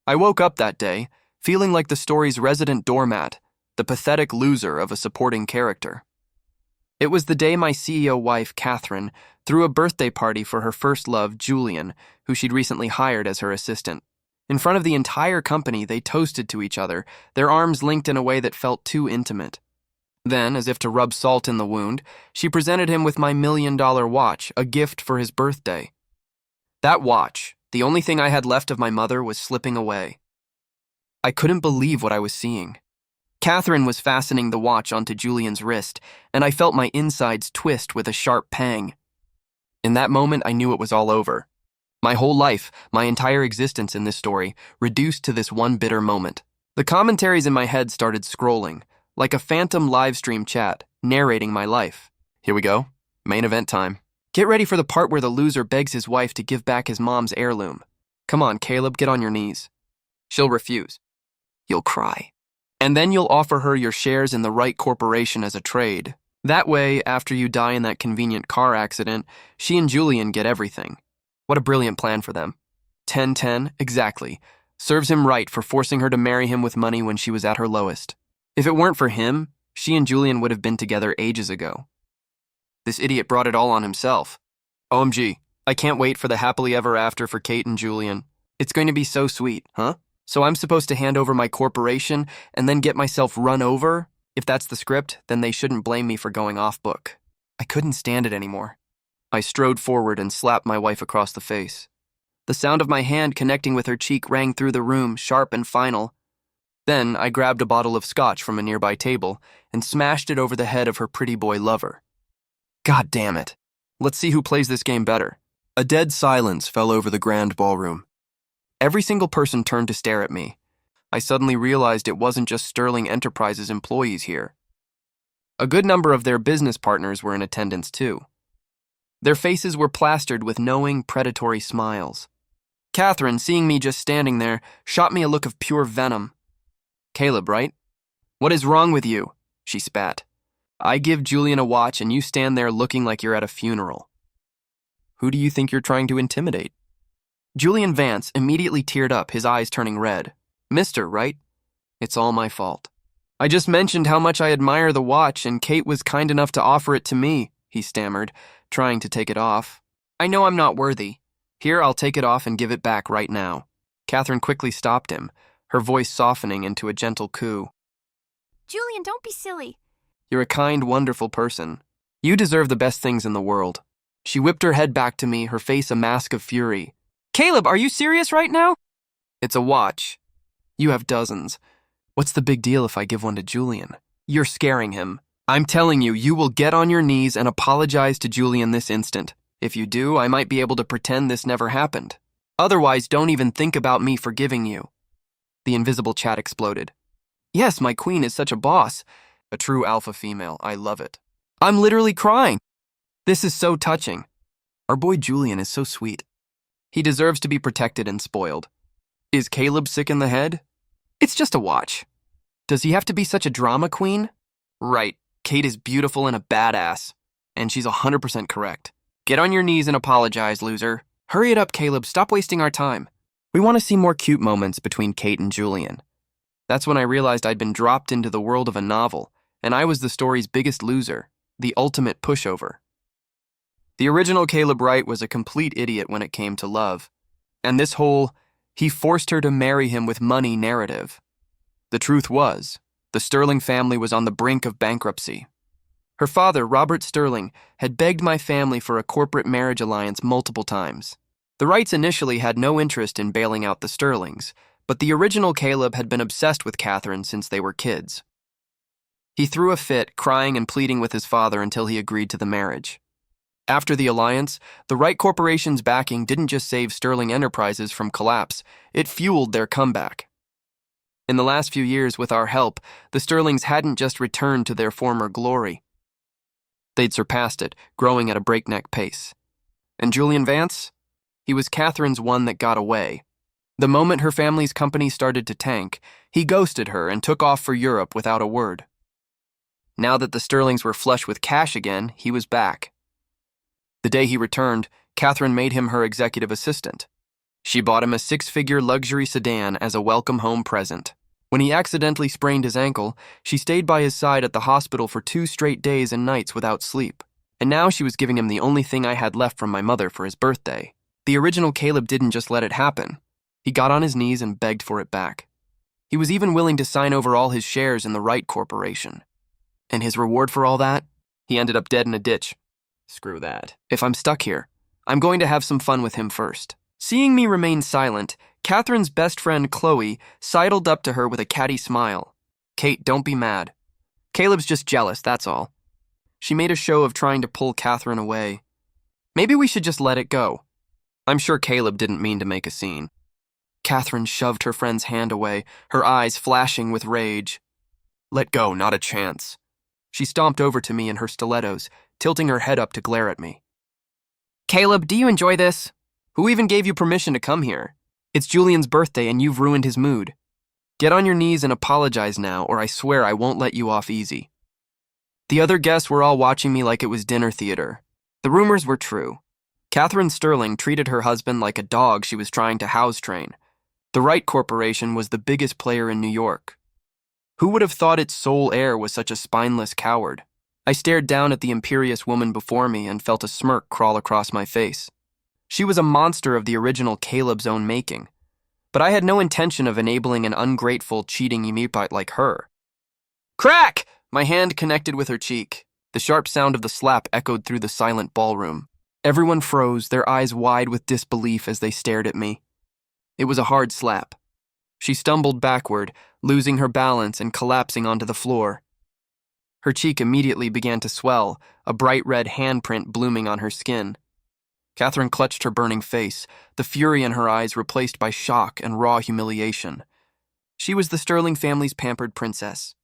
I woke up that day, feeling like the story's resident doormat, the pathetic loser of a supporting character. It was the day my CEO wife, Catherine, threw a birthday party for her first love, Julian, who she'd recently hired as her assistant. In front of the entire company, they toasted to each other, their arms linked in a way that felt too intimate. Then, as if to rub salt in the wound, she presented him with my $1 million watch, a gift for his birthday. That watch, the only thing I had left of my mother, was slipping away. I couldn't believe what I was seeing. Catherine was fastening the watch onto Julian's wrist, and I felt my insides twist with a sharp pang. In that moment, I knew it was all over. My whole life, my entire existence in this story, reduced to this one bitter moment. The commentaries in my head started scrolling, like a phantom livestream chat, narrating my life. Here we go. Main event time. Get ready for the part where the loser begs his wife to give back his mom's heirloom. Come on, Caleb, get on your knees. She'll refuse. You'll cry. And then you'll offer her your shares in the right corporation as a trade. That way, after you die in that convenient car accident, she and Julian get everything. What a brilliant plan for them. 10-10, exactly. Serves him right for forcing her to marry him with money when she was at her lowest. If it weren't for him, she and Julian would have been together ages ago. This idiot brought it all on himself. OMG, I can't wait for the happily ever after for Kate and Julian. It's going to be so sweet, huh? So I'm supposed to hand over my corporation and then get myself run over? If that's the script, then they shouldn't blame me for going off book. I couldn't stand it anymore. I strode forward and slapped my wife across the face. The sound of my hand connecting with her cheek rang through the room, sharp and final. Then I grabbed a bottle of scotch from a nearby table and smashed it over the head of her pretty boy lover. God damn it. Let's see who plays this game better. A dead silence fell over the grand ballroom. Every single person turned to stare at me. I suddenly realized it wasn't just Sterling Enterprises employees here. A good number of their business partners were in attendance too. Their faces were plastered with knowing, predatory smiles. Catherine, seeing me just standing there, shot me a look of pure venom. Caleb, right? What is wrong with you? She spat. I give Julian a watch and you stand there looking like you're at a funeral. Who do you think you're trying to intimidate? Julian Vance immediately teared up, his eyes turning red. Mister, right? It's all my fault. I just mentioned how much I admire the watch and Kate was kind enough to offer it to me, he stammered, trying to take it off. I know I'm not worthy. Here, I'll take it off and give it back right now. Catherine quickly stopped him, her voice softening into a gentle coo. Julian, don't be silly. You're a kind, wonderful person. You deserve the best things in the world. She whipped her head back to me, her face a mask of fury. Caleb, are you serious right now? It's a watch. You have dozens. What's the big deal if I give one to Julian? You're scaring him. I'm telling you, you will get on your knees and apologize to Julian this instant. If you do, I might be able to pretend this never happened. Otherwise, don't even think about me forgiving you. The invisible chat exploded. Yes, my queen is such a boss. A true alpha female, I love it. I'm literally crying. This is so touching. Our boy Julian is so sweet. He deserves to be protected and spoiled. Is Caleb sick in the head? It's just a watch. Does he have to be such a drama queen? Right, Kate is beautiful and a badass. And she's 100% correct. Get on your knees and apologize, loser. Hurry it up, Caleb, stop wasting our time. We want to see more cute moments between Kate and Julian. That's when I realized I'd been dropped into the world of a novel, and I was the story's biggest loser, the ultimate pushover. The original Caleb Wright was a complete idiot when it came to love. And this whole, he forced her to marry him with money narrative. The truth was, the Sterling family was on the brink of bankruptcy. Her father, Robert Sterling, had begged my family for a corporate marriage alliance multiple times. The Wrights initially had no interest in bailing out the Sterlings, but the original Caleb had been obsessed with Catherine since they were kids. He threw a fit, crying and pleading with his father until he agreed to the marriage. After the alliance, the Wright Corporation's backing didn't just save Sterling Enterprises from collapse, it fueled their comeback. In the last few years, with our help, the Sterlings hadn't just returned to their former glory. They'd surpassed it, growing at a breakneck pace. And Julian Vance? He was Catherine's one that got away. The moment her family's company started to tank, he ghosted her and took off for Europe without a word. Now that the Sterlings were flush with cash again, he was back. The day he returned, Catherine made him her executive assistant. She bought him a six-figure luxury sedan as a welcome home present. When he accidentally sprained his ankle, she stayed by his side at the hospital for 2 straight days and nights without sleep. And now she was giving him the only thing I had left from my mother for his birthday. The original Caleb didn't just let it happen. He got on his knees and begged for it back. He was even willing to sign over all his shares in the Wright Corporation. And his reward for all that? He ended up dead in a ditch. Screw that. If I'm stuck here, I'm going to have some fun with him first. Seeing me remain silent, Catherine's best friend, Chloe, sidled up to her with a catty smile. Kate, don't be mad. Caleb's just jealous, that's all. She made a show of trying to pull Catherine away. Maybe we should just let it go. I'm sure Caleb didn't mean to make a scene. Catherine shoved her friend's hand away, her eyes flashing with rage. Let go, not a chance. She stomped over to me in her stilettos, tilting her head up to glare at me. Caleb, do you enjoy this? Who even gave you permission to come here? It's Julian's birthday and you've ruined his mood. Get on your knees and apologize now, or I swear I won't let you off easy. The other guests were all watching me like it was dinner theater. The rumors were true. Catherine Sterling treated her husband like a dog she was trying to house train. The Wright Corporation was the biggest player in New York. Who would have thought its sole heir was such a spineless coward? I stared down at the imperious woman before me and felt a smirk crawl across my face. She was a monster of the original Caleb's own making, but I had no intention of enabling an ungrateful, cheating Yemipite like her. Crack! My hand connected with her cheek. The sharp sound of the slap echoed through the silent ballroom. Everyone froze, their eyes wide with disbelief as they stared at me. It was a hard slap. She stumbled backward, losing her balance and collapsing onto the floor. Her cheek immediately began to swell, a bright red handprint blooming on her skin. Catherine clutched her burning face, the fury in her eyes replaced by shock and raw humiliation. She was the Sterling family's pampered princess.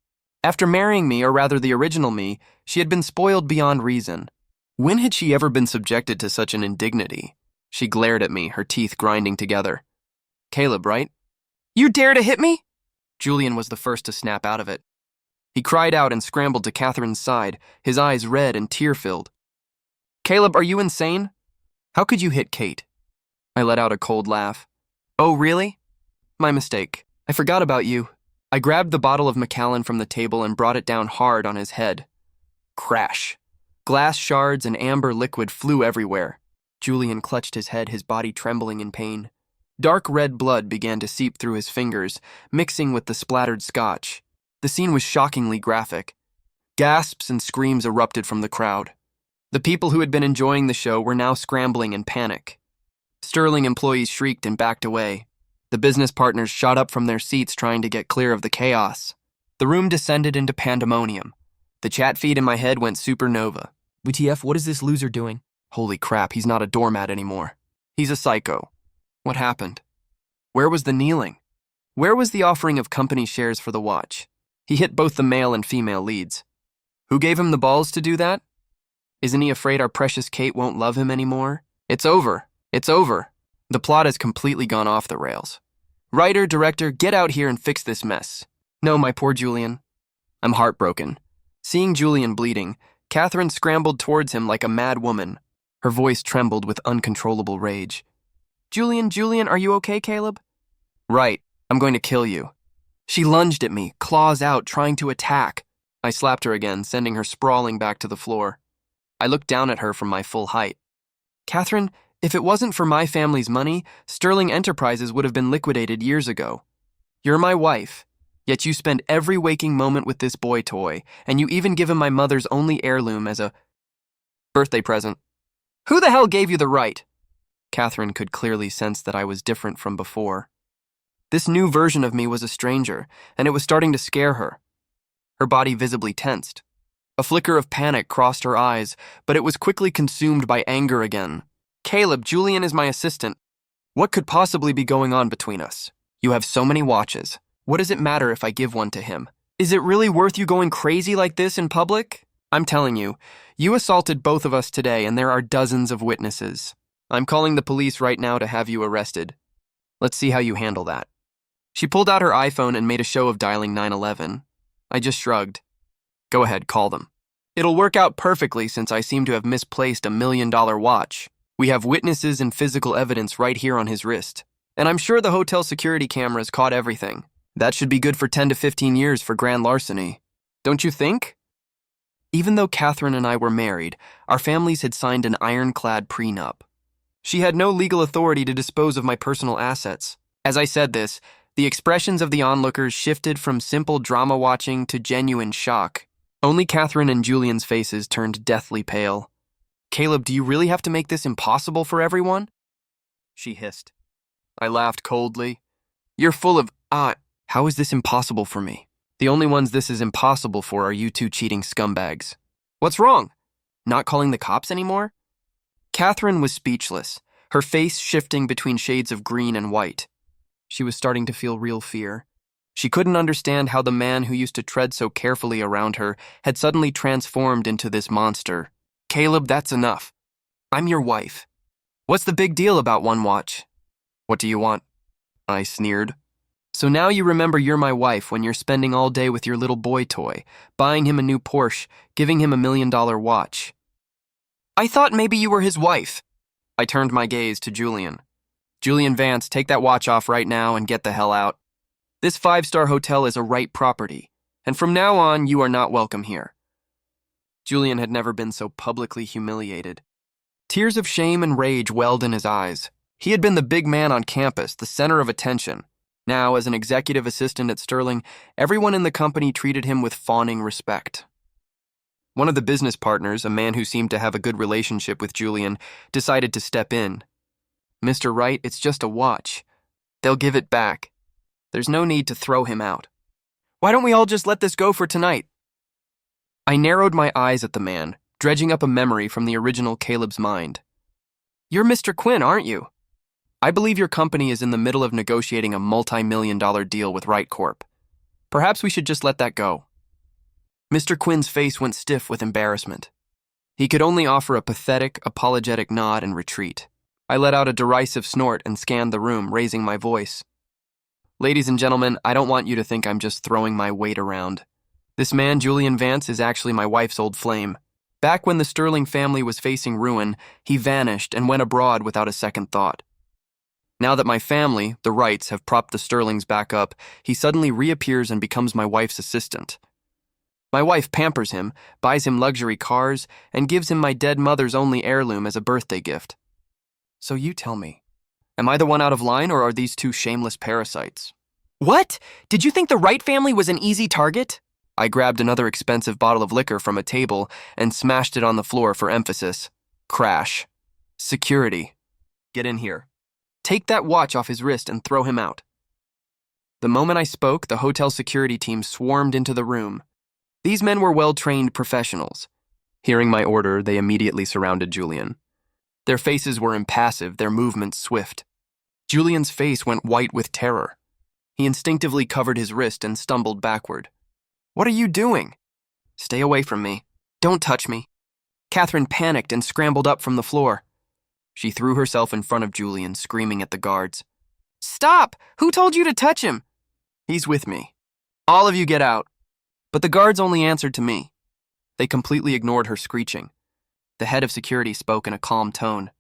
After marrying me, or rather the original me, she had been spoiled beyond reason. When had she ever been subjected to such an indignity? She glared at me, her teeth grinding together. Caleb, right? You dare to hit me? Julian was the first to snap out of it. He cried out and scrambled to Catherine's side, his eyes red and tear-filled. Caleb, are you insane? How could you hit Kate? I let out a cold laugh. Oh, really? My mistake. I forgot about you. I grabbed the bottle of Macallan from the table and brought it down hard on his head. Crash. Glass shards and amber liquid flew everywhere. Julian clutched his head, his body trembling in pain. Dark red blood began to seep through his fingers, mixing with the splattered scotch. The scene was shockingly graphic. Gasps and screams erupted from the crowd. The people who had been enjoying the show were now scrambling in panic. Sterling employees shrieked and backed away. The business partners shot up from their seats trying to get clear of the chaos. The room descended into pandemonium. The chat feed in my head went supernova. WTF, what is this loser doing? Holy crap, he's not a doormat anymore. He's a psycho. What happened? Where was the kneeling? Where was the offering of company shares for the watch? He hit both the male and female leads. Who gave him the balls to do that? Isn't he afraid our precious Kate won't love him anymore? It's over. It's over. The plot has completely gone off the rails. Writer, director, get out here and fix this mess. No, my poor Julian. I'm heartbroken. Seeing Julian bleeding, Catherine scrambled towards him like a mad woman. Her voice trembled with uncontrollable rage. Julian, are you okay, Caleb? Right, I'm going to kill you. She lunged at me, claws out, trying to attack. I slapped her again, sending her sprawling back to the floor. I looked down at her from my full height. Catherine, if it wasn't for my family's money, Sterling Enterprises would have been liquidated years ago. You're my wife, yet you spend every waking moment with this boy toy, and you even give him my mother's only heirloom as a birthday present. Who the hell gave you the right? Catherine could clearly sense that I was different from before. This new version of me was a stranger, and it was starting to scare her. Her body visibly tensed. A flicker of panic crossed her eyes, but it was quickly consumed by anger again. Caleb, Julian is my assistant. What could possibly be going on between us? You have so many watches. What does it matter if I give one to him? Is it really worth you going crazy like this in public? I'm telling you, you assaulted both of us today, and there are dozens of witnesses. I'm calling the police right now to have you arrested. Let's see how you handle that. She pulled out her iPhone and made a show of dialing 911. I just shrugged. Go ahead, call them. It'll work out perfectly since I seem to have misplaced $1 million watch. We have witnesses and physical evidence right here on his wrist. And I'm sure the hotel security cameras caught everything. That should be good for 10 to 15 years for grand larceny. Don't you think? Even though Catherine and I were married, our families had signed an ironclad prenup. She had no legal authority to dispose of my personal assets. As I said this, the expressions of the onlookers shifted from simple drama watching to genuine shock. Only Catherine and Julian's faces turned deathly pale. "Caleb, do you really have to make this impossible for everyone?" she hissed. I laughed coldly. "You're full of, how is this impossible for me? The only ones this is impossible for are you two cheating scumbags. What's wrong? Not calling the cops anymore?" Catherine was speechless, her face shifting between shades of green and white. She was starting to feel real fear. She couldn't understand how the man who used to tread so carefully around her had suddenly transformed into this monster. "Caleb, that's enough. I'm your wife. What's the big deal about one watch?" "What do you want?" I sneered. "So now you remember you're my wife when you're spending all day with your little boy toy, buying him a new Porsche, giving him $1 million watch." "I thought maybe you were his wife." I turned my gaze to Julian. "Julian Vance, take that watch off right now and get the hell out. This 5-star hotel is a right property, and from now on, you are not welcome here." Julian had never been so publicly humiliated. Tears of shame and rage welled in his eyes. He had been the big man on campus, the center of attention. Now, as an executive assistant at Sterling, everyone in the company treated him with fawning respect. One of the business partners, a man who seemed to have a good relationship with Julian, decided to step in. "Mr. Wright, it's just a watch. They'll give it back. There's no need to throw him out. Why don't we all just let this go for tonight?" I narrowed my eyes at the man, dredging up a memory from the original Caleb's mind. "You're Mr. Quinn, aren't you? I believe your company is in the middle of negotiating a multi-million-dollar deal with Wright Corp. Perhaps we should just let that go." Mr. Quinn's face went stiff with embarrassment. He could only offer a pathetic, apologetic nod and retreat. I let out a derisive snort and scanned the room, raising my voice. "Ladies and gentlemen, I don't want you to think I'm just throwing my weight around. This man, Julian Vance, is actually my wife's old flame. Back when the Sterling family was facing ruin, he vanished and went abroad without a second thought. Now that my family, the Wrights, have propped the Sterlings back up, he suddenly reappears and becomes my wife's assistant. My wife pampers him, buys him luxury cars, and gives him my dead mother's only heirloom as a birthday gift. So you tell me, am I the one out of line, or are these two shameless parasites?" "What? Did you think the Wright family was an easy target?" I grabbed another expensive bottle of liquor from a table and smashed it on the floor for emphasis. Crash. "Security. Get in here. Take that watch off his wrist and throw him out." The moment I spoke, the hotel security team swarmed into the room. These men were well-trained professionals. Hearing my order, they immediately surrounded Julian. Their faces were impassive, their movements swift. Julian's face went white with terror. He instinctively covered his wrist and stumbled backward. "What are you doing?" "Stay away from me. Don't touch me." Catherine panicked and scrambled up from the floor. She threw herself in front of Julian, screaming at the guards. "Stop! Who told you to touch him?" "He's with me. All of you get out." But the guards only answered to me. They completely ignored her screeching. The head of security spoke in a calm tone.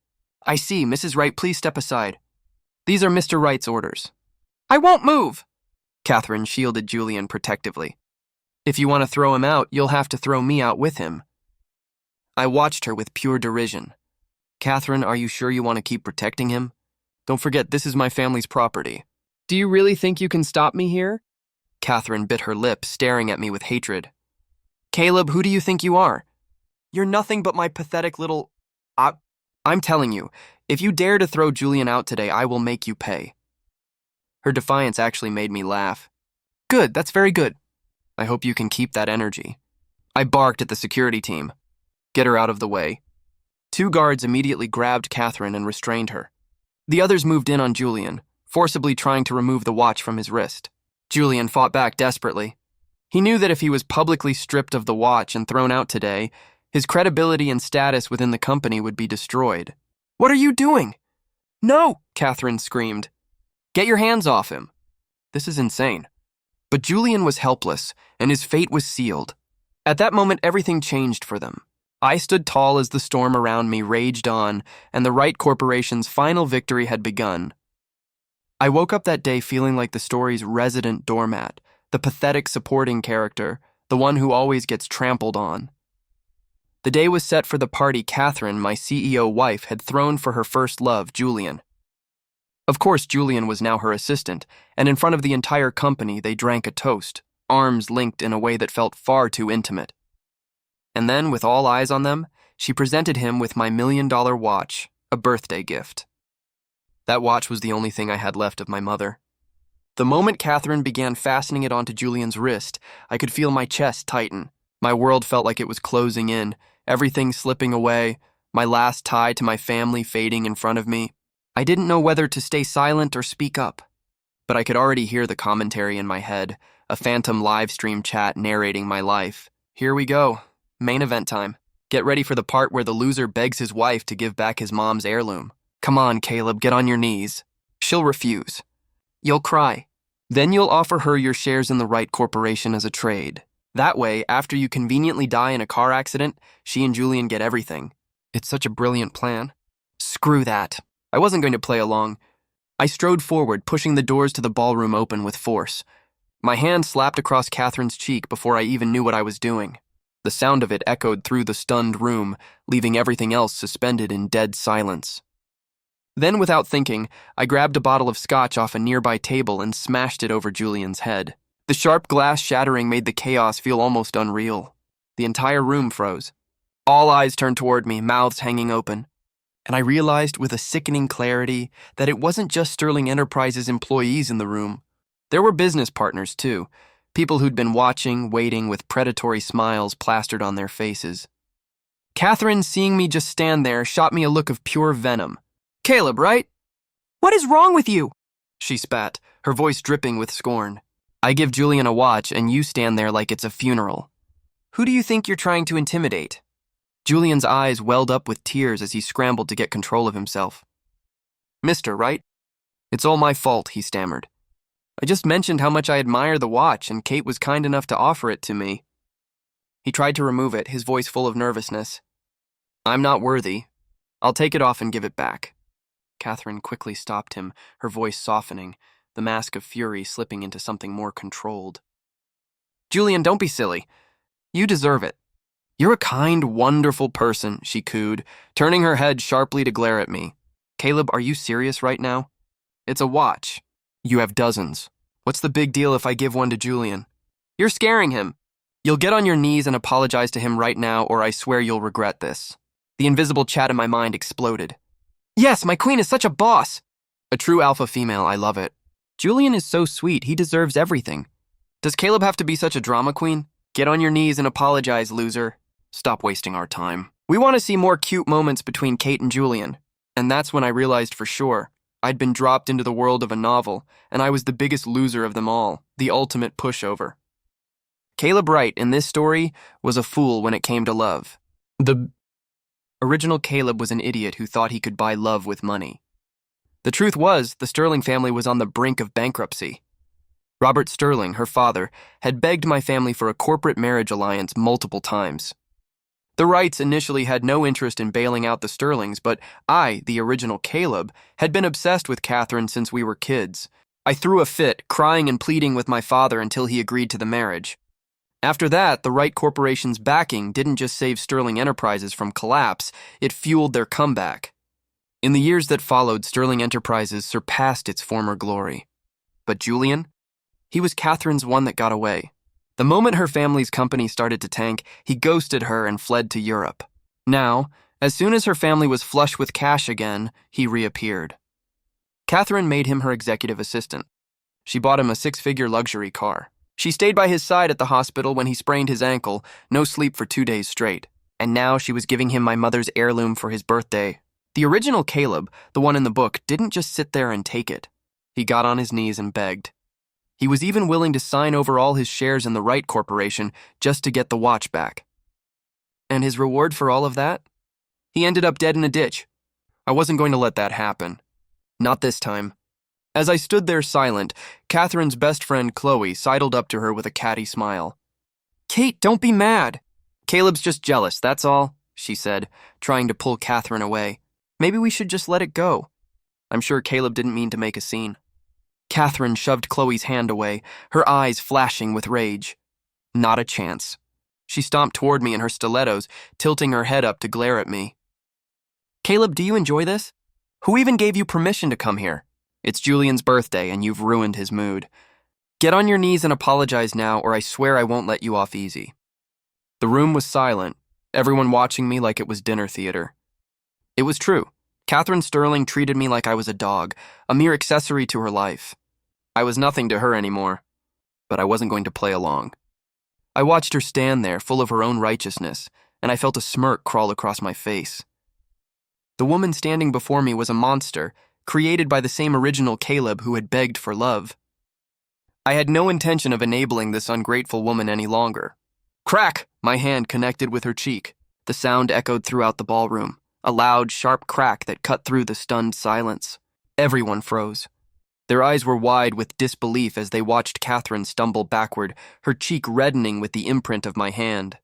"I see. Mrs. Wright, please step aside. These are Mr. Wright's orders." "I won't move." Catherine shielded Julian protectively. "If you want to throw him out, you'll have to throw me out with him." I watched her with pure derision. "Catherine, are you sure you want to keep protecting him? Don't forget, this is my family's property. Do you really think you can stop me here?" Catherine bit her lip, staring at me with hatred. "Caleb, who do you think you are? You're nothing but my pathetic little... I'm telling you, if you dare to throw Julian out today, I will make you pay." Her defiance actually made me laugh. "Good, that's very good. I hope you can keep that energy." I barked at the security team. "Get her out of the way." 2 guards immediately grabbed Catherine and restrained her. The others moved in on Julian, forcibly trying to remove the watch from his wrist. Julian fought back desperately. He knew that if he was publicly stripped of the watch and thrown out today, his credibility and status within the company would be destroyed. "What are you doing?" "No!" Catherine screamed. "Get your hands off him." This is insane. But Julian was helpless, and his fate was sealed. At that moment, everything changed for them. I stood tall as the storm around me raged on, and the Wright Corporation's final victory had begun. I woke up that day feeling like the story's resident doormat, the pathetic supporting character, the one who always gets trampled on. The day was set for the party Catherine, my CEO wife, had thrown for her first love, Julian. Of course, Julian was now her assistant, and in front of the entire company they drank a toast, arms linked in a way that felt far too intimate. And then, with all eyes on them, she presented him with my $1 million watch, a birthday gift. That watch was the only thing I had left of my mother. The moment Catherine began fastening it onto Julian's wrist, I could feel my chest tighten. My world felt like it was closing in, everything slipping away, my last tie to my family fading in front of me. I didn't know whether to stay silent or speak up, but I could already hear the commentary in my head, a phantom livestream chat narrating my life. Here we go. Main event time. Get ready for the part where the loser begs his wife to give back his mom's heirloom. Come on, Caleb, get on your knees. She'll refuse. You'll cry. Then you'll offer her your shares in the Wright Corporation as a trade. That way, after you conveniently die in a car accident, she and Julian get everything. It's such a brilliant plan. Screw that. I wasn't going to play along. I strode forward, pushing the doors to the ballroom open with force. My hand slapped across Catherine's cheek before I even knew what I was doing. The sound of it echoed through the stunned room, leaving everything else suspended in dead silence. Then, without thinking, I grabbed a bottle of scotch off a nearby table and smashed it over Julian's head. The sharp glass shattering made the chaos feel almost unreal. The entire room froze. All eyes turned toward me, mouths hanging open. And I realized with a sickening clarity that it wasn't just Sterling Enterprises employees in the room. There were business partners, too. People who'd been watching, waiting, with predatory smiles plastered on their faces. Catherine, seeing me just stand there, shot me a look of pure venom. Caleb, right? What is wrong with you? She spat, her voice dripping with scorn. I give Julian a watch and you stand there like it's a funeral. Who do you think you're trying to intimidate? Julian's eyes welled up with tears as he scrambled to get control of himself. Mister, right? It's all my fault, he stammered. I just mentioned how much I admire the watch, and Kate was kind enough to offer it to me. He tried to remove it, his voice full of nervousness. I'm not worthy. I'll take it off and give it back. Catherine quickly stopped him, her voice softening, the mask of fury slipping into something more controlled. Julian, don't be silly. You deserve it. You're a kind, wonderful person, she cooed, turning her head sharply to glare at me. Caleb, are you serious right now? It's a watch. You have dozens. What's the big deal if I give one to Julian? You're scaring him. You'll get on your knees and apologize to him right now, or I swear you'll regret this. The invisible chat in my mind exploded. Yes, my queen is such a boss. A true alpha female, I love it. Julian is so sweet, he deserves everything. Does Caleb have to be such a drama queen? Get on your knees and apologize, loser. Stop wasting our time. We want to see more cute moments between Kate and Julian. And that's when I realized for sure. I'd been dropped into the world of a novel, and I was the biggest loser of them all, the ultimate pushover. Caleb Wright, in this story, was a fool when it came to love. The original Caleb was an idiot who thought he could buy love with money. The truth was, the Sterling family was on the brink of bankruptcy. Robert Sterling, her father, had begged my family for a corporate marriage alliance multiple times. The Wrights initially had no interest in bailing out the Sterlings, but I, the original Caleb, had been obsessed with Catherine since we were kids. I threw a fit, crying and pleading with my father until he agreed to the marriage. After that, the Wright Corporation's backing didn't just save Sterling Enterprises from collapse, it fueled their comeback. In the years that followed, Sterling Enterprises surpassed its former glory. But Julian? He was Catherine's one that got away. The moment her family's company started to tank, he ghosted her and fled to Europe. Now, as soon as her family was flush with cash again, he reappeared. Catherine made him her executive assistant. She bought him a 6-figure luxury car. She stayed by his side at the hospital when he sprained his ankle, no sleep for 2 days straight. And now she was giving him my mother's heirloom for his birthday. The original Caleb, the one in the book, didn't just sit there and take it. He got on his knees and begged. He was even willing to sign over all his shares in the Wright Corporation just to get the watch back. And his reward for all of that? He ended up dead in a ditch. I wasn't going to let that happen. Not this time. As I stood there silent, Catherine's best friend Chloe sidled up to her with a catty smile. Kate, don't be mad. Caleb's just jealous, that's all. she said, trying to pull Catherine away. Maybe we should just let it go. I'm sure Caleb didn't mean to make a scene. Catherine shoved Chloe's hand away, her eyes flashing with rage. Not a chance. She stomped toward me in her stilettos, tilting her head up to glare at me. Caleb, do you enjoy this? Who even gave you permission to come here? It's Julian's birthday, and you've ruined his mood. Get on your knees and apologize now, or I swear I won't let you off easy. The room was silent, everyone watching me like it was dinner theater. It was true. Catherine Sterling treated me like I was a dog, a mere accessory to her life. I was nothing to her anymore, but I wasn't going to play along. I watched her stand there, full of her own righteousness, and I felt a smirk crawl across my face. The woman standing before me was a monster, created by the same original Caleb who had begged for love. I had no intention of enabling this ungrateful woman any longer. Crack! My hand connected with her cheek. The sound echoed throughout the ballroom, a loud, sharp crack that cut through the stunned silence. Everyone froze. Their eyes were wide with disbelief as they watched Catherine stumble backward, her cheek reddening with the imprint of my hand.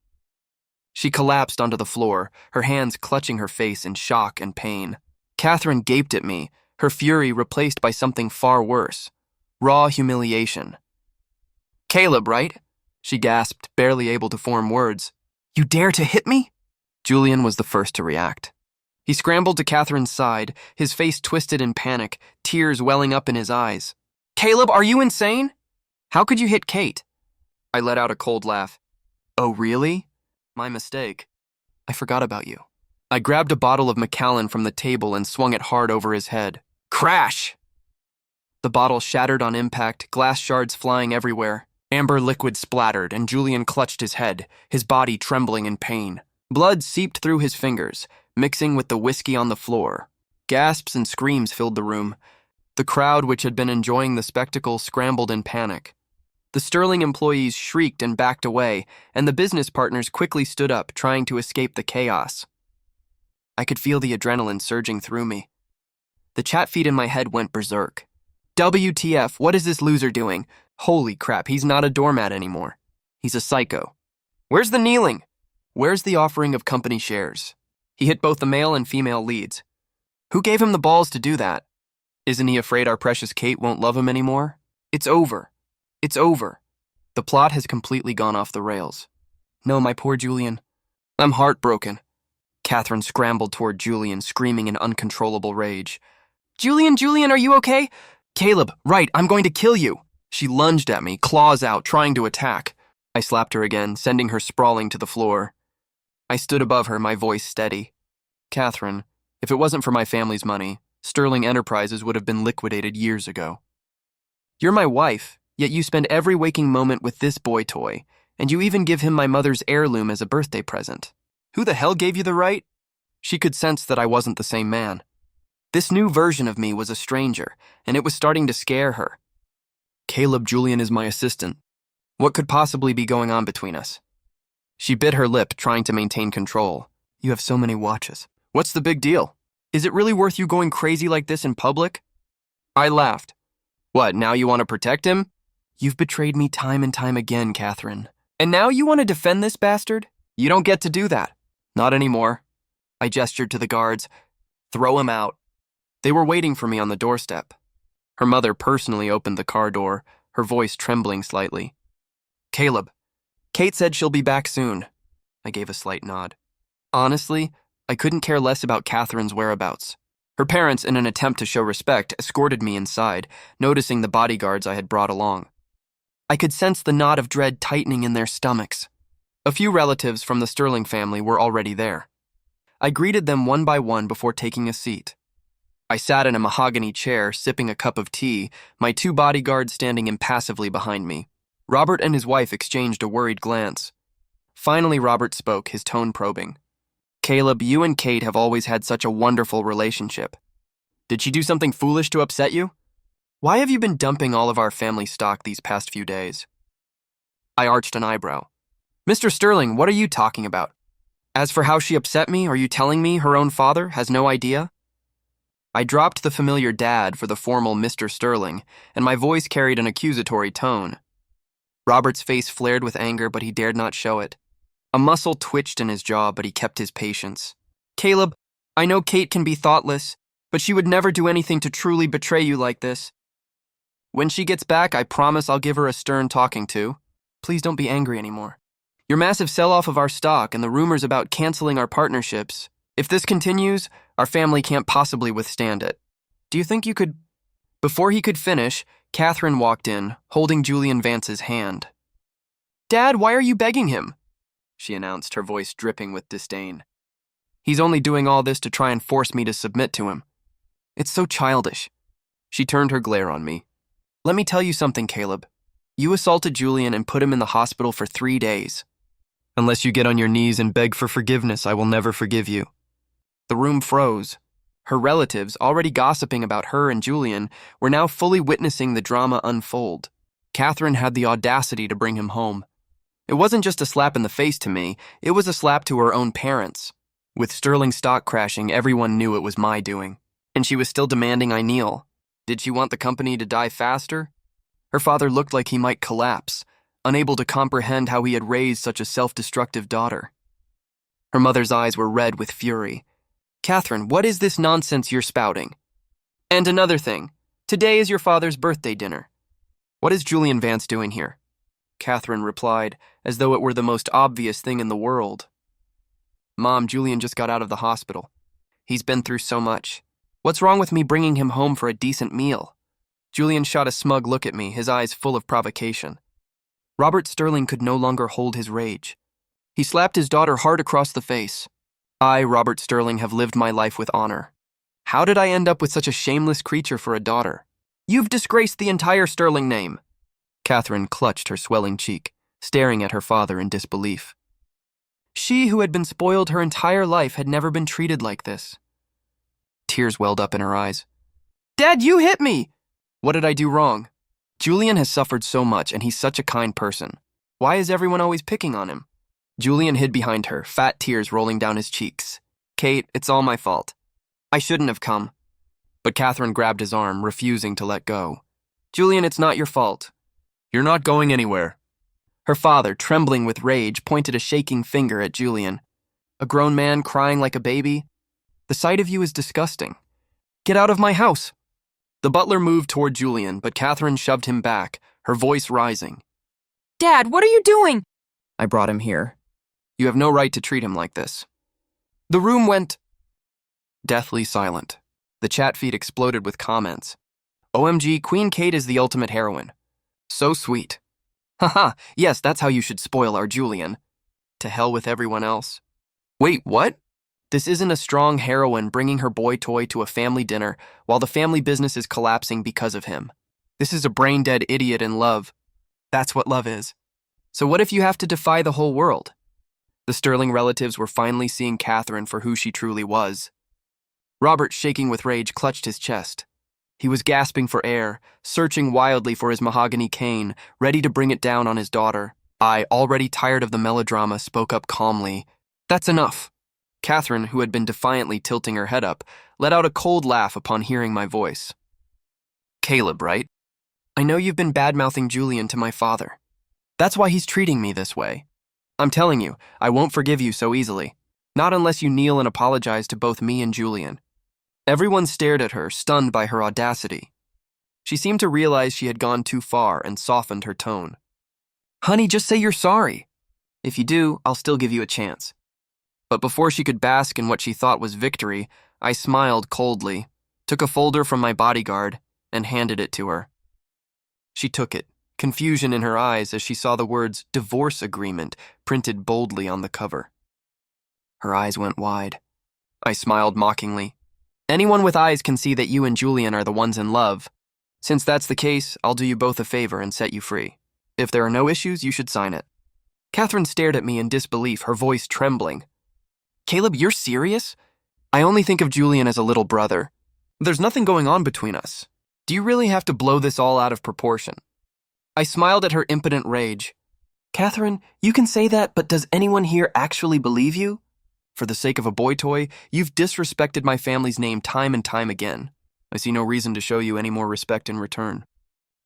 She collapsed onto the floor, her hands clutching her face in shock and pain. Catherine gaped at me, her fury replaced by something far worse. Raw humiliation. Caleb, right? She gasped, barely able to form words. You dare to hit me? Julian was the first to react. He scrambled to Catherine's side, his face twisted in panic, tears welling up in his eyes. Caleb, are you insane? How could you hit Kate? I let out a cold laugh. Oh, really? My mistake. I forgot about you. I grabbed a bottle of Macallan from the table and swung it hard over his head. Crash! The bottle shattered on impact, glass shards flying everywhere. Amber liquid splattered, and Julian clutched his head, his body trembling in pain. Blood seeped through his fingers, mixing with the whiskey on the floor. Gasps and screams filled the room. The crowd, which had been enjoying the spectacle, scrambled in panic. The Sterling employees shrieked and backed away, and the business partners quickly stood up, trying to escape the chaos. I could feel the adrenaline surging through me. The chat feed in my head went berserk. WTF, what is this loser doing? Holy crap, he's not a doormat anymore. He's a psycho. Where's the kneeling? Where's the offering of company shares? He hit both the male and female leads. Who gave him the balls to do that? Isn't he afraid our precious Kate won't love him anymore? It's over. It's over. The plot has completely gone off the rails. No, my poor Julian. I'm heartbroken. Catherine scrambled toward Julian, screaming in uncontrollable rage. Julian, are you okay? Caleb, right, I'm going to kill you. She lunged at me, claws out, trying to attack. I slapped her again, sending her sprawling to the floor. I stood above her, my voice steady. Catherine, if it wasn't for my family's money, Sterling Enterprises would have been liquidated years ago. You're my wife, yet you spend every waking moment with this boy toy, and you even give him my mother's heirloom as a birthday present. Who the hell gave you the right? She could sense that I wasn't the same man. This new version of me was a stranger, and it was starting to scare her. Caleb Julian is my assistant. What could possibly be going on between us? She bit her lip, trying to maintain control. You have so many watches. What's the big deal? Is it really worth you going crazy like this in public? I laughed. What, now you want to protect him? You've betrayed me time and time again, Catherine. And now you want to defend this bastard? You don't get to do that. Not anymore. I gestured to the guards. Throw him out. They were waiting for me on the doorstep. Her mother personally opened the car door, her voice trembling slightly. Caleb, Kate said she'll be back soon. I gave a slight nod. Honestly, I couldn't care less about Catherine's whereabouts. Her parents, in an attempt to show respect, escorted me inside, noticing the bodyguards I had brought along. I could sense the knot of dread tightening in their stomachs. A few relatives from the Sterling family were already there. I greeted them one by one before taking a seat. I sat in a mahogany chair, sipping a cup of tea, my two bodyguards standing impassively behind me. Robert and his wife exchanged a worried glance. Finally, Robert spoke, his tone probing. Caleb, you and Kate have always had such a wonderful relationship. Did she do something foolish to upset you? Why have you been dumping all of our family stock these past few days? I arched an eyebrow. Mr. Sterling, what are you talking about? As for how she upset me, are you telling me her own father has no idea? I dropped the familiar dad for the formal Mr. Sterling, and my voice carried an accusatory tone. Robert's face flared with anger, but he dared not show it. A muscle twitched in his jaw, but he kept his patience. Caleb, I know Kate can be thoughtless, but she would never do anything to truly betray you like this. When she gets back, I promise I'll give her a stern talking to. Please don't be angry anymore. Your massive sell-off of our stock and the rumors about canceling our partnerships. If this continues, our family can't possibly withstand it. Do you think you could... Before he could finish, Catherine walked in, holding Julian Vance's hand. Dad, why are you begging him? She announced, her voice dripping with disdain. He's only doing all this to try and force me to submit to him. It's so childish. She turned her glare on me. Let me tell you something, Caleb. You assaulted Julian and put him in the hospital for 3 days. Unless you get on your knees and beg for forgiveness, I will never forgive you. The room froze. Her relatives, already gossiping about her and Julian, were now fully witnessing the drama unfold. Catherine had the audacity to bring him home. It wasn't just a slap in the face to me, it was a slap to her own parents. With Sterling stock crashing, everyone knew it was my doing. And she was still demanding I kneel. Did she want the company to die faster? Her father looked like he might collapse, unable to comprehend how he had raised such a self-destructive daughter. Her mother's eyes were red with fury. Catherine, what is this nonsense you're spouting? And another thing, today is your father's birthday dinner. What is Julian Vance doing here? Catherine replied, as though it were the most obvious thing in the world. Mom, Julian just got out of the hospital. He's been through so much. What's wrong with me bringing him home for a decent meal? Julian shot a smug look at me, his eyes full of provocation. Robert Sterling could no longer hold his rage. He slapped his daughter hard across the face. I, Robert Sterling, have lived my life with honor. How did I end up with such a shameless creature for a daughter? You've disgraced the entire Sterling name. Catherine clutched her swelling cheek, staring at her father in disbelief. She, who had been spoiled her entire life, had never been treated like this. Tears welled up in her eyes. Dad, you hit me! What did I do wrong? Julian has suffered so much, and he's such a kind person. Why is everyone always picking on him? Julian hid behind her, fat tears rolling down his cheeks. Kate, it's all my fault. I shouldn't have come. But Catherine grabbed his arm, refusing to let go. Julian, it's not your fault. You're not going anywhere. Her father, trembling with rage, pointed a shaking finger at Julian. A grown man crying like a baby? The sight of you is disgusting. Get out of my house. The butler moved toward Julian, but Catherine shoved him back, her voice rising. Dad, what are you doing? I brought him here. You have no right to treat him like this. The room went deathly silent. The chat feed exploded with comments. OMG, Queen Kate is the ultimate heroine. So sweet. Haha, yes, that's how you should spoil our Julian. To hell with everyone else. Wait, what? This isn't a strong heroine bringing her boy toy to a family dinner while the family business is collapsing because of him. This is a brain-dead idiot in love. That's what love is. So what if you have to defy the whole world? The Sterling relatives were finally seeing Catherine for who she truly was. Robert, shaking with rage, clutched his chest. He was gasping for air, searching wildly for his mahogany cane, ready to bring it down on his daughter. I, already tired of the melodrama, spoke up calmly. That's enough. Catherine, who had been defiantly tilting her head up, let out a cold laugh upon hearing my voice. Caleb, right? I know you've been bad-mouthing Julian to my father. That's why he's treating me this way. I'm telling you, I won't forgive you so easily. Not unless you kneel and apologize to both me and Julian. Everyone stared at her, stunned by her audacity. She seemed to realize she had gone too far and softened her tone. Honey, just say you're sorry. If you do, I'll still give you a chance. But before she could bask in what she thought was victory, I smiled coldly, took a folder from my bodyguard, and handed it to her. She took it, confusion in her eyes as she saw the words divorce agreement printed boldly on the cover. Her eyes went wide. I smiled mockingly. Anyone with eyes can see that you and Julian are the ones in love. Since that's the case, I'll do you both a favor and set you free. If there are no issues, you should sign it. Catherine stared at me in disbelief, her voice trembling. Caleb, you're serious? I only think of Julian as a little brother. There's nothing going on between us. Do you really have to blow this all out of proportion? I smiled at her impotent rage. Catherine, you can say that, but does anyone here actually believe you? For the sake of a boy toy, you've disrespected my family's name time and time again. I see no reason to show you any more respect in return.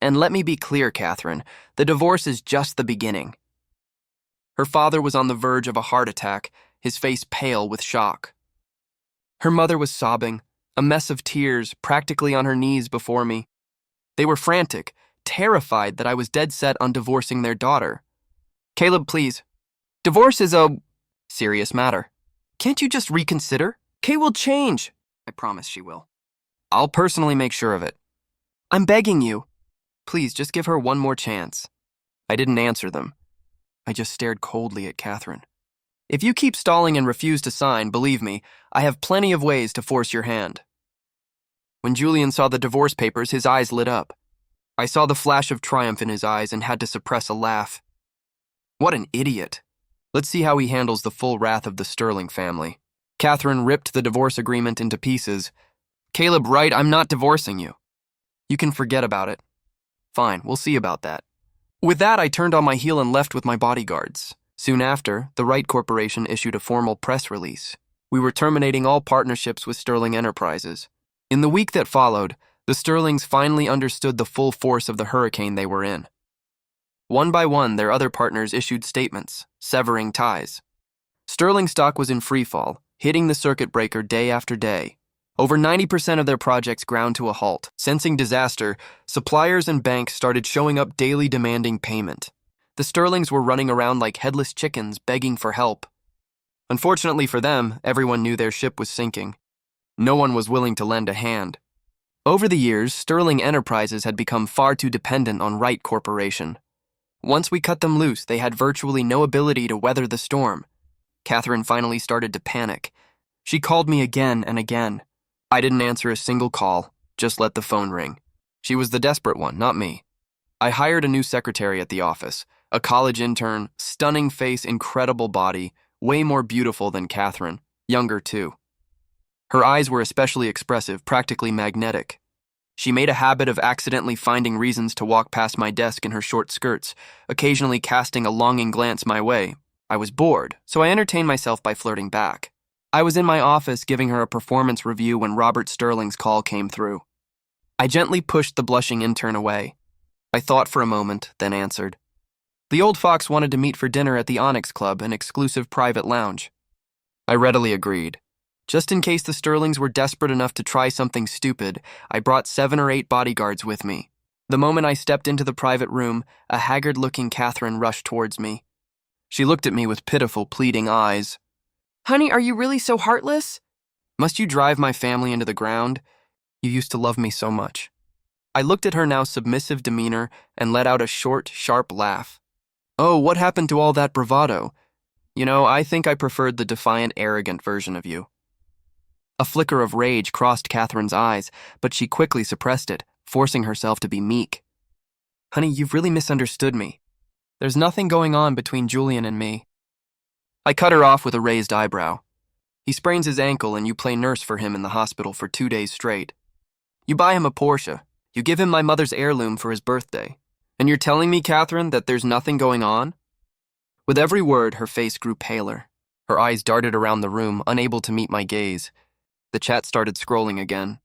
And let me be clear, Catherine, the divorce is just the beginning. Her father was on the verge of a heart attack, his face pale with shock. Her mother was sobbing, a mess of tears, practically on her knees before me. They were frantic, terrified that I was dead set on divorcing their daughter. "Caleb, please. Divorce is a serious matter. Can't you just reconsider? Kay will change." "I promise she will. I'll personally make sure of it. I'm begging you. Please, just give her one more chance." I didn't answer them. I just stared coldly at Catherine. "If you keep stalling and refuse to sign, believe me, I have plenty of ways to force your hand." When Julian saw the divorce papers, his eyes lit up. I saw the flash of triumph in his eyes and had to suppress a laugh. What an idiot. Let's see how he handles the full wrath of the Sterling family. Catherine ripped the divorce agreement into pieces. "Caleb, Wright, I'm not divorcing you. You can forget about it." "Fine, we'll see about that." With that, I turned on my heel and left with my bodyguards. Soon after, the Wright Corporation issued a formal press release. We were terminating all partnerships with Sterling Enterprises. In the week that followed, the Sterlings finally understood the full force of the hurricane they were in. One by one, their other partners issued statements, severing ties. Sterling stock was in freefall, hitting the circuit breaker day after day. Over 90% of their projects ground to a halt. Sensing disaster, suppliers and banks started showing up daily demanding payment. The Sterlings were running around like headless chickens, begging for help. Unfortunately for them, everyone knew their ship was sinking. No one was willing to lend a hand. Over the years, Sterling Enterprises had become far too dependent on Wright Corporation. Once we cut them loose, they had virtually no ability to weather the storm. Catherine finally started to panic. She called me again and again. I didn't answer a single call, just let the phone ring. She was the desperate one, not me. I hired a new secretary at the office, a college intern, stunning face, incredible body, way more beautiful than Catherine, younger too. Her eyes were especially expressive, practically magnetic. She made a habit of accidentally finding reasons to walk past my desk in her short skirts, occasionally casting a longing glance my way. I was bored, so I entertained myself by flirting back. I was in my office giving her a performance review when Robert Sterling's call came through. I gently pushed the blushing intern away. I thought for a moment, then answered. The old fox wanted to meet for dinner at the Onyx Club, an exclusive private lounge. I readily agreed. Just in case the Sterlings were desperate enough to try something stupid, I brought 7 or 8 bodyguards with me. The moment I stepped into the private room, a haggard-looking Catherine rushed towards me. She looked at me with pitiful, pleading eyes. "Honey, are you really so heartless? Must you drive my family into the ground? You used to love me so much." I looked at her now submissive demeanor and let out a short, sharp laugh. "Oh, what happened to all that bravado? You know, I think I preferred the defiant, arrogant version of you." A flicker of rage crossed Catherine's eyes, but she quickly suppressed it, forcing herself to be meek. "Honey, you've really misunderstood me. There's nothing going on between Julian and me." I cut her off with a raised eyebrow. "He sprains his ankle and you play nurse for him in the hospital for 2 days straight. You buy him a Porsche. You give him my mother's heirloom for his birthday. And you're telling me, Catherine, that there's nothing going on?" With every word, her face grew paler. Her eyes darted around the room, unable to meet my gaze. The chat started scrolling again.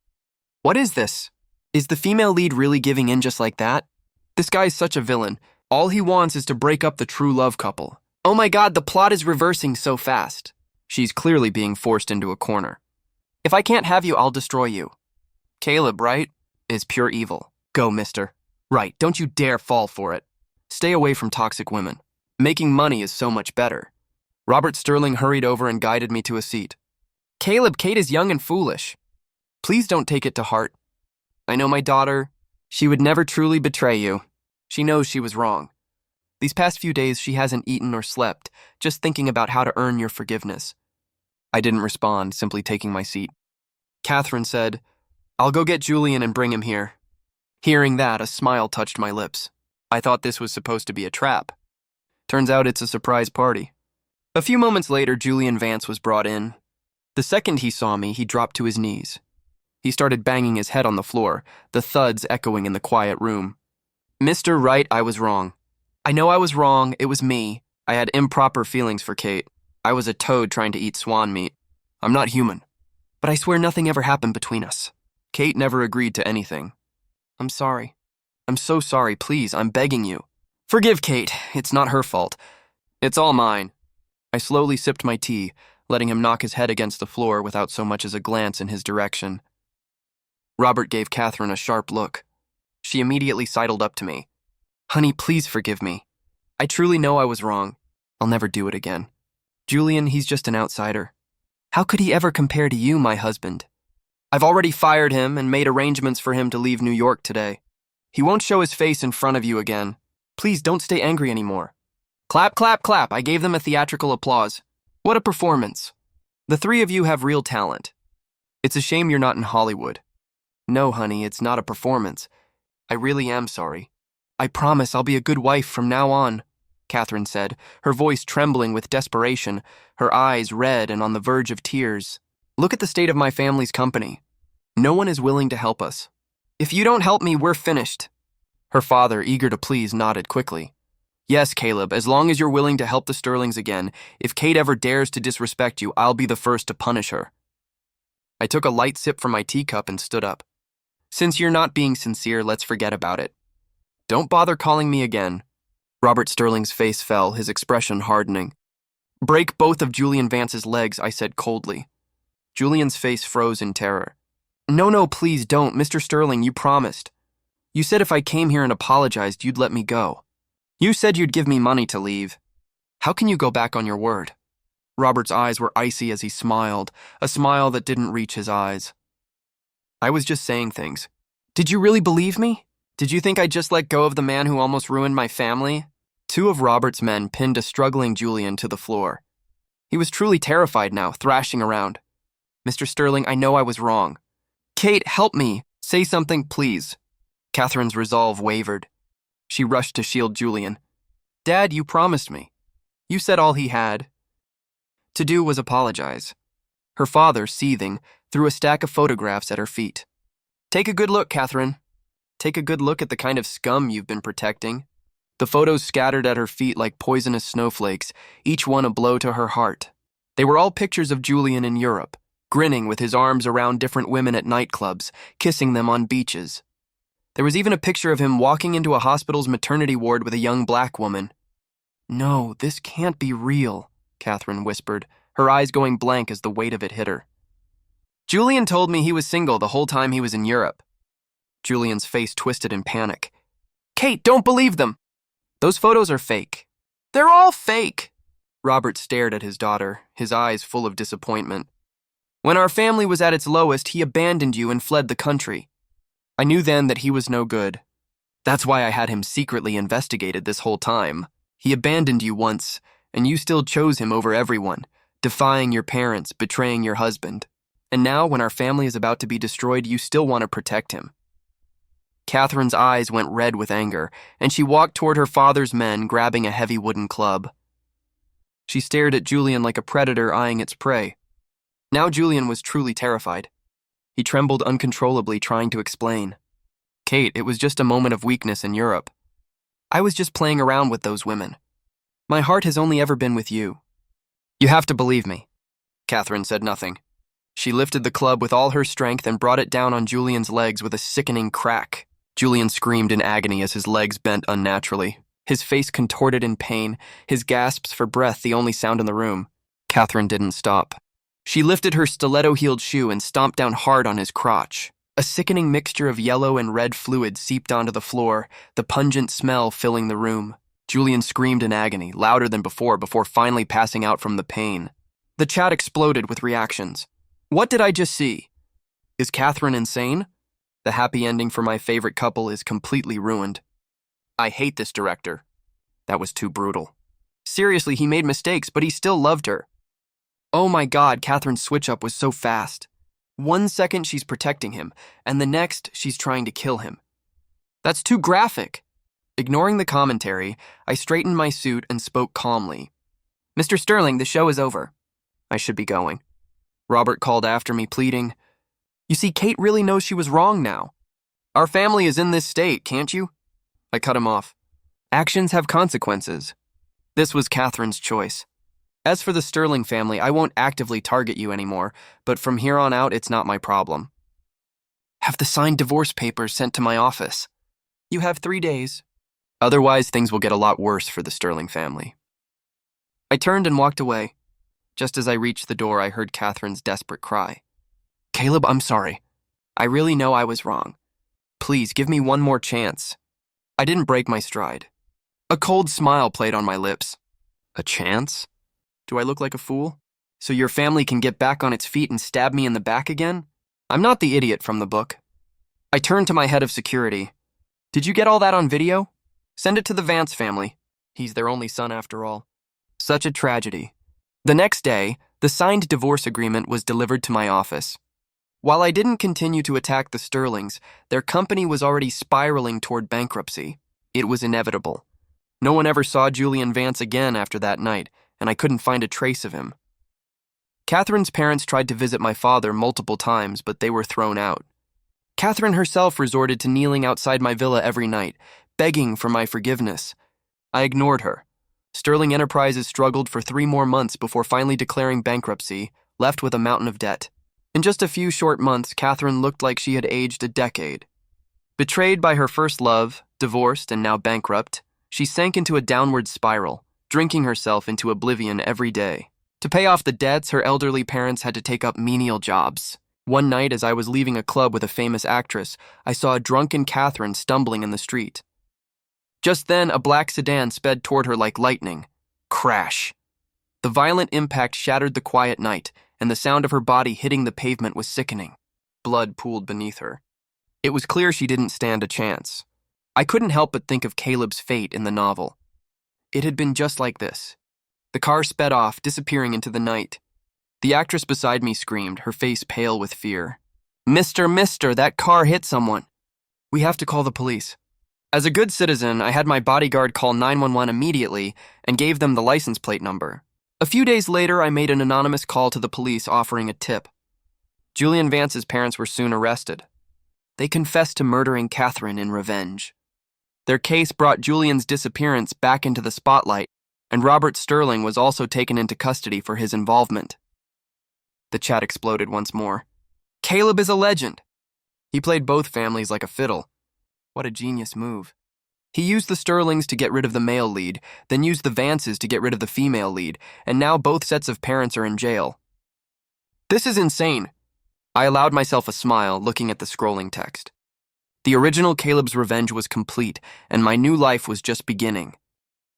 "What is this? Is the female lead really giving in just like that? This guy's such a villain. All he wants is to break up the true love couple. Oh my God, the plot is reversing so fast." She's clearly being forced into a corner. "If I can't have you, I'll destroy you. Caleb, right, is pure evil. Go, mister. Right, don't you dare fall for it. Stay away from toxic women. Making money is so much better." Robert Sterling hurried over and guided me to a seat. "Caleb, Kate is young and foolish. Please don't take it to heart. I know my daughter. She would never truly betray you. She knows she was wrong. These past few days, she hasn't eaten or slept, just thinking about how to earn your forgiveness." I didn't respond, simply taking my seat. Catherine said, "I'll go get Julian and bring him here." Hearing that, a smile touched my lips. I thought this was supposed to be a trap. Turns out it's a surprise party. A few moments later, Julian Vance was brought in. The second he saw me, he dropped to his knees. He started banging his head on the floor, the thuds echoing in the quiet room. "Mr. Wright, I was wrong. I know I was wrong. It was me. I had improper feelings for Kate. I was a toad trying to eat swan meat. I'm not human. But I swear nothing ever happened between us. Kate never agreed to anything. I'm sorry. I'm so sorry. Please, I'm begging you. Forgive Kate. It's not her fault. It's all mine. I slowly sipped my tea, letting him knock his head against the floor without so much as a glance in his direction. Robert gave Catherine a sharp look. She immediately sidled up to me. Honey, please forgive me. I truly know I was wrong. I'll never do it again. Julian, he's just an outsider. How could he ever compare to you, my husband? I've already fired him and made arrangements for him to leave New York today. He won't show his face in front of you again. Please don't stay angry anymore. Clap, clap, clap. I gave them a theatrical applause. What a performance. The three of you have real talent. It's a shame you're not in Hollywood. No, honey, it's not a performance. I really am sorry. I promise I'll be a good wife from now on, Catherine said, her voice trembling with desperation, her eyes red and on the verge of tears. Look at the state of my family's company. No one is willing to help us. If you don't help me, we're finished. Her father, eager to please, nodded quickly. Yes, Caleb, as long as you're willing to help the Sterlings again, if Kate ever dares to disrespect you, I'll be the first to punish her. I took a light sip from my teacup and stood up. Since you're not being sincere, let's forget about it. Don't bother calling me again. Robert Sterling's face fell, his expression hardening. Break both of Julian Vance's legs, I said coldly. Julian's face froze in terror. No, please don't, Mr. Sterling, you promised. You said if I came here and apologized, you'd let me go. You said you'd give me money to leave. How can you go back on your word? Robert's eyes were icy as he smiled, a smile that didn't reach his eyes. I was just saying things. Did you really believe me? Did you think I'd just let go of the man who almost ruined my family? Two of Robert's men pinned a struggling Julian to the floor. He was truly terrified now, thrashing around. Mr. Sterling, I know I was wrong. Kate, help me. Say something, please. Catherine's resolve wavered. She rushed to shield Julian. Dad, you promised me. You said all he had to do was apologize. Her father, seething, threw a stack of photographs at her feet. Take a good look, Catherine. Take a good look at the kind of scum you've been protecting. The photos scattered at her feet like poisonous snowflakes, each one a blow to her heart. They were all pictures of Julian in Europe, grinning with his arms around different women at nightclubs, kissing them on beaches. There was even a picture of him walking into a hospital's maternity ward with a young black woman. No, this can't be real, Catherine whispered, her eyes going blank as the weight of it hit her. Julian told me he was single the whole time he was in Europe. Julian's face twisted in panic. Kate, don't believe them! Those photos are fake. They're all fake! Robert stared at his daughter, his eyes full of disappointment. When our family was at its lowest, he abandoned you and fled the country. I knew then that he was no good. That's why I had him secretly investigated this whole time. He abandoned you once, and you still chose him over everyone, defying your parents, betraying your husband. And now, when our family is about to be destroyed, you still want to protect him. Catherine's eyes went red with anger, and she walked toward her father's men, grabbing a heavy wooden club. She stared at Julian like a predator eyeing its prey. Now Julian was truly terrified. He trembled uncontrollably, trying to explain. Kate, it was just a moment of weakness in Europe. I was just playing around with those women. My heart has only ever been with you. You have to believe me. Catherine said nothing. She lifted the club with all her strength and brought it down on Julian's legs with a sickening crack. Julian screamed in agony as his legs bent unnaturally. His face contorted in pain, his gasps for breath the only sound in the room. Catherine didn't stop. She lifted her stiletto-heeled shoe and stomped down hard on his crotch. A sickening mixture of yellow and red fluid seeped onto the floor, the pungent smell filling the room. Julian screamed in agony, louder than before finally passing out from the pain. The chat exploded with reactions. What did I just see? Is Catherine insane? The happy ending for my favorite couple is completely ruined. I hate this director. That was too brutal. Seriously, he made mistakes, but he still loved her. Oh my God, Catherine's switch-up was so fast. 1 second she's protecting him, and the next she's trying to kill him. That's too graphic. Ignoring the commentary, I straightened my suit and spoke calmly. Mr. Sterling, the show is over. I should be going. Robert called after me, pleading. You see, Kate really knows she was wrong now. Our family is in this state, can't you? I cut him off. Actions have consequences. This was Catherine's choice. As for the Sterling family, I won't actively target you anymore, but from here on out, it's not my problem. Have the signed divorce papers sent to my office. You have 3 days. Otherwise, things will get a lot worse for the Sterling family. I turned and walked away. Just as I reached the door, I heard Catherine's desperate cry. Caleb, I'm sorry. I really know I was wrong. Please, give me one more chance. I didn't break my stride. A cold smile played on my lips. A chance? Do I look like a fool? So your family can get back on its feet and stab me in the back again? I'm not the idiot from the book. I turned to my head of security. Did you get all that on video? Send it to the Vance family. He's their only son after all. Such a tragedy. The next day, the signed divorce agreement was delivered to my office. While I didn't continue to attack the Sterlings, their company was already spiraling toward bankruptcy. It was inevitable. No one ever saw Julian Vance again after that night, and I couldn't find a trace of him. Catherine's parents tried to visit my father multiple times, but they were thrown out. Catherine herself resorted to kneeling outside my villa every night, begging for my forgiveness. I ignored her. Sterling Enterprises struggled for 3 more months before finally declaring bankruptcy, left with a mountain of debt. In just a few short months, Catherine looked like she had aged a decade. Betrayed by her first love, divorced, and now bankrupt, she sank into a downward spiral, drinking herself into oblivion every day. To pay off the debts, her elderly parents had to take up menial jobs. One night, as I was leaving a club with a famous actress, I saw a drunken Catherine stumbling in the street. Just then, a black sedan sped toward her like lightning. Crash! The violent impact shattered the quiet night, and the sound of her body hitting the pavement was sickening. Blood pooled beneath her. It was clear she didn't stand a chance. I couldn't help but think of Caleb's fate in the novel. It had been just like this. The car sped off, disappearing into the night. The actress beside me screamed, her face pale with fear. Mister, that car hit someone. We have to call the police. As a good citizen, I had my bodyguard call 911 immediately and gave them the license plate number. A few days later, I made an anonymous call to the police offering a tip. Julian Vance's parents were soon arrested. They confessed to murdering Catherine in revenge. Their case brought Julian's disappearance back into the spotlight, and Robert Sterling was also taken into custody for his involvement. The chat exploded once more. Caleb is a legend. He played both families like a fiddle. What a genius move. He used the Sterlings to get rid of the male lead, then used the Vances to get rid of the female lead, and now both sets of parents are in jail. This is insane. I allowed myself a smile, looking at the scrolling text. The original Caleb's Revenge was complete, and my new life was just beginning.